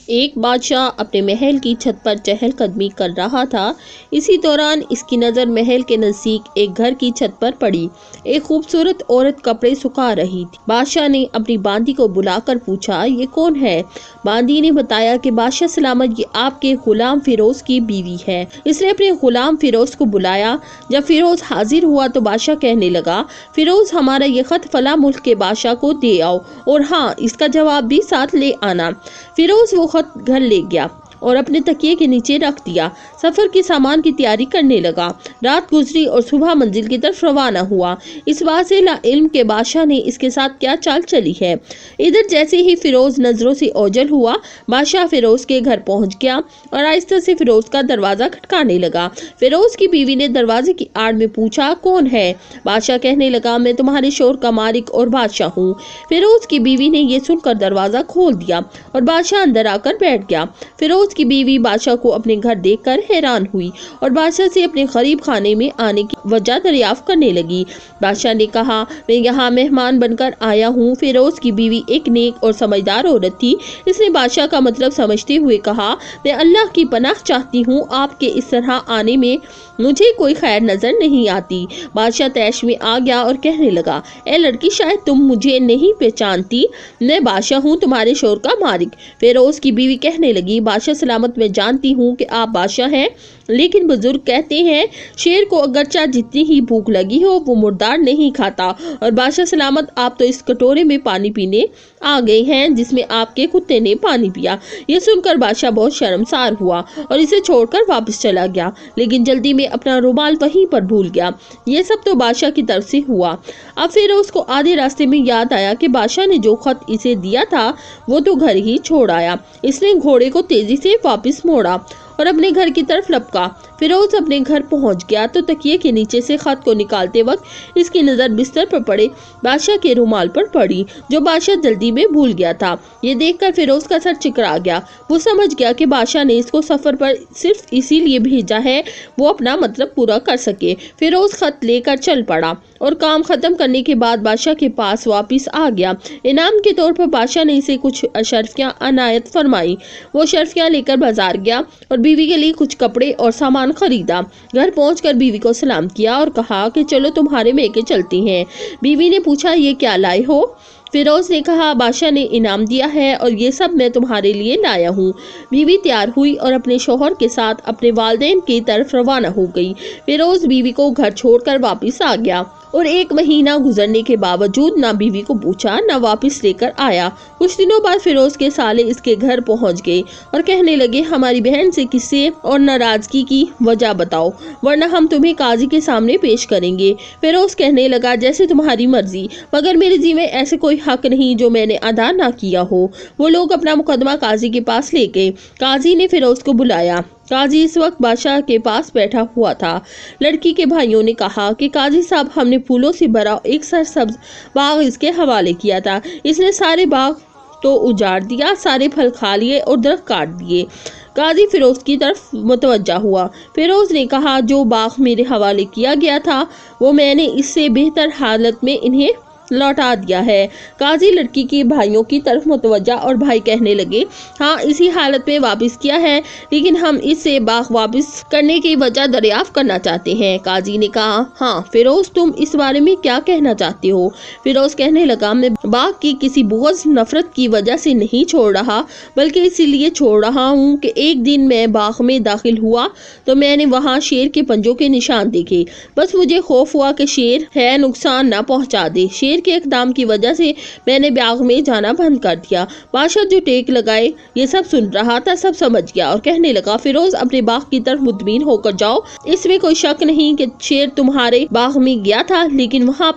ایک بادشاہ اپنے محل کی چھت پر چہل قدمی کر رہا تھا۔ اسی دوران اس کی نظر محل کے نزدیک ایک گھر کی چھت پر پڑی۔ ایک خوبصورت عورت کپڑے سکھا رہی تھی۔ بادشاہ نے اپنی باندی کو بلا کر پوچھا، یہ کون ہے؟ باندی نے بتایا کہ بادشاہ سلامت، یہ آپ کے غلام فیروز کی بیوی ہے۔ اس نے اپنے غلام فیروز کو بلایا۔ جب فیروز حاضر ہوا تو بادشاہ کہنے لگا، فیروز، ہمارا یہ خط فلاں ملک کے بادشاہ کو دے آؤ، اور ہاں، اس کا جواب بھی ساتھ لے آنا۔ فیروز وہ خط گھر لے گیا اور اپنے تکیے کے نیچے رکھ دیا۔ سفر کے سامان کی تیاری کرنے لگا۔ رات گزری اور صبح منزل کی طرف روانہ ہوا۔ اس بات سے لا علم کہ بادشاہ نے اس کے ساتھ کیا چال چلی ہے۔ ادھر جیسے ہی فیروز نظروں سے اوجھل ہوا، بادشاہ فیروز کے گھر پہنچ گیا اور آہستہ سے فیروز کا دروازہ کھٹکانے لگا۔ فیروز کی بیوی نے دروازے کی آڑ میں پوچھا، کون ہے؟ بادشاہ کہنے لگا، میں تمہارے شوہر کا مالک اور بادشاہ ہوں۔ فیروز کی بیوی نے یہ سن کر دروازہ کھول دیا اور بادشاہ اندر آ کر بیٹھ گیا۔ فیروز کی بیوی بادشاہ کو اپنے گھر دیکھ کر حیران ہوئی اور بادشاہ سے اپنے غریب خانے میں آنے کی وجہ دریافت کرنے لگی۔ بادشاہ نے کہا، میں یہاں مہمان بن کر آیا ہوں۔ فیروز کی بیوی ایک نیک اور سمجھدار عورت تھی۔ اس نے بادشاہ کا مطلب سمجھتے ہوئے کہا، میں اللہ کی پناہ چاہتی ہوں، آپ کے اس طرح آنے میں مجھے کوئی خیر نظر نہیں آتی۔ بادشاہ طیش میں آ گیا اور کہنے لگا، اے لڑکی، شاید تم مجھے نہیں پہچانتی، میں بادشاہ ہوں، تمہارے شوہر کا مالک۔ فیروز کی بیوی کہنے لگی، بادشاہ سلامت، میں جانتی ہوں کہ آپ بادشاہ ہیں، لیکن بزرگ کہتے ہیں شیر کو اگرچہ جتنی ہی بھوک لگی ہو وہ مردار نہیں کھاتا، اور بادشاہ سلامت، آپ تو اس کٹورے میں پانی پینے آ گئے ہیں جس میں آپ کے کتے نے پانی پیا۔ یہ سن کر بادشاہ بہت شرمسار ہوا اور اسے چھوڑ کر واپس چلا گیا، لیکن جلدی میں اپنا رومال وہیں پر بھول گیا۔ یہ سب تو بادشاہ کی طرف سے ہوا۔ اب فیروز کو آدھے راستے میں یاد آیا کہ بادشاہ نے جو خط اسے دیا تھا وہ تو گھر ہی چھوڑ آیا۔ اس نے گھوڑے کو تیزی سے واپس موڑا اور اپنے گھر کی طرف لپکا۔ فیروز اپنے گھر پہنچ گیا تو تکیے کے نیچے سے خط کو نکالتے وقت اس کی نظر بستر پر پڑے بادشاہ کے رومال پر پڑی، جو بادشاہ جلدی میں بھول گیا تھا۔ یہ دیکھ کر فیروز کا سر چکرا گیا۔ وہ سمجھ گیا کہ بادشاہ نے اس کو سفر پر صرف اسی لیے بھیجا ہے وہ اپنا مطلب پورا کر سکے۔ فیروز خط لے کر چل پڑا اور کام ختم کرنے کے بعد بادشاہ کے پاس واپس آ گیا۔ انعام کے طور پر بادشاہ نے اسے کچھ اشرفیاں عنایت فرمائی۔ وہ اشرفیاں لے کر بازار گیا اور بیوی کے لیے کچھ کپڑے اور سامان خریدا۔ گھر پہنچ کر بیوی کو سلام کیا اور کہا کہ چلو تمہارے میکے چلتے ہیں۔ بیوی نے پوچھا، یہ کیا لائے ہو؟ فیروز نے کہا، بادشاہ نے انعام دیا ہے اور یہ سب میں تمہارے لیے لایا ہوں۔ بیوی تیار ہوئی اور اپنے شوہر کے ساتھ اپنے والدین کی طرف روانہ ہو گئی۔ فیروز بیوی کو گھر چھوڑ کر واپس آ گیا اور 1 مہینہ گزرنے کے باوجود نہ بیوی کو پوچھا نہ واپس لے کر آیا۔ کچھ دنوں بعد فیروز کے سالے اس کے گھر پہنچ گئے اور کہنے لگے، ہماری بہن سے قصے اور ناراضگی کی وجہ بتاؤ، ورنہ ہم تمہیں قاضی کے سامنے پیش کریں گے۔ فیروز کہنے لگا، جیسے تمہاری مرضی، مگر میرے ذمہ ایسے کوئی حق نہیں جو میں نے ادا نہ کیا ہو۔ وہ لوگ اپنا مقدمہ قاضی کے پاس لے گئے۔ قاضی نے فیروز کو بلایا۔ قاضی اس وقت بادشاہ کے پاس بیٹھا ہوا تھا۔ لڑکی کے بھائیوں نے کہا کہ قاضی صاحب، ہم نے پھولوں سے بھرا ایک سرسبز باغ اس کے حوالے کیا تھا، اس نے سارے باغ تو اجاڑ دیا، سارے پھل کھا لیے اور درخت کاٹ دیے۔ قاضی فیروز کی طرف متوجہ ہوا۔ فیروز نے کہا، جو باغ میرے حوالے کیا گیا تھا وہ میں نے اس سے بہتر حالت میں انہیں لوٹا دیا ہے۔ قاضی لڑکی کے بھائیوں کی طرف متوجہ اور بھائی کہنے لگے، ہاں، اسی حالت میں واپس کیا ہے، لیکن ہم اس سے باغ واپس کرنے کی وجہ دریافت کرنا چاہتے ہیں۔ قاضی نے کہا، ہاں فیروز، تم اس بارے میں کیا کہنا چاہتے ہو؟ فیروز کہنے لگا، میں باغ کی کسی بغض نفرت کی وجہ سے نہیں چھوڑ رہا، بلکہ اسی لیے چھوڑ رہا ہوں کہ ایک دن میں باغ میں داخل ہوا تو میں نے وہاں شیر کے پنجوں کے نشان دیکھے۔ بس مجھے خوف ہوا کہ شیر ہے نقصان نہ پہنچا دے۔ شیر کے اقدام کی وجہ سے میں نے باغ میں جانا بند کر دیا۔ بادشاہ جو ٹیک لگائے یہ سب سن رہا تھا، سب سمجھ گیا اور کہنے لگا، فیروز، اپنے باغ کی طرف مطمئن ہو کر جاؤ، اس میں کوئی شک نہیں کہ شیر تمہارے باغ میں گیا تھا، لیکن وہاں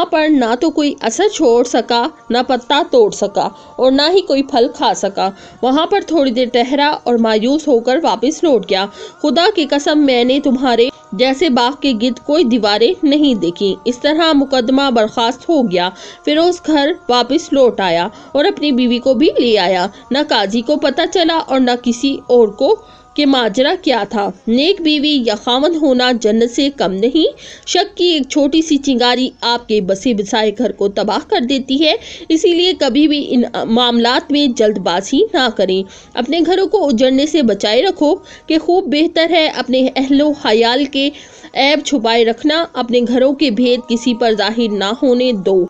پر نہ تو کوئی اثر چھوڑ سکا، نہ پتا توڑ سکا اور نہ ہی کوئی پھل کھا سکا۔ وہاں پر تھوڑی دیر ٹہرا اور مایوس ہو کر واپس لوٹ گیا۔ خدا کی قسم، میں نے تمہارے جیسے باغ کے گرد کوئی دیواریں نہیں دیکھی۔ اس طرح مقدمہ برخاست ہو گیا۔ فیروز گھر واپس لوٹ آیا اور اپنی بیوی کو بھی لے آیا۔ نہ قاضی کو پتہ چلا اور نہ کسی اور کو کہ ماجرا کیا تھا۔ نیک بیوی یا خاوند ہونا جنت سے کم نہیں۔ شک کی ایک چھوٹی سی چنگاری آپ کے بسے بسائے گھر کو تباہ کر دیتی ہے، اسی لیے کبھی بھی ان معاملات میں جلد بازی نہ کریں۔ اپنے گھروں کو اجڑنے سے بچائے رکھو کہ خوب بہتر ہے اپنے اہل و عیال کے عیب چھپائے رکھنا، اپنے گھروں کے بھید کسی پر ظاہر نہ ہونے دو۔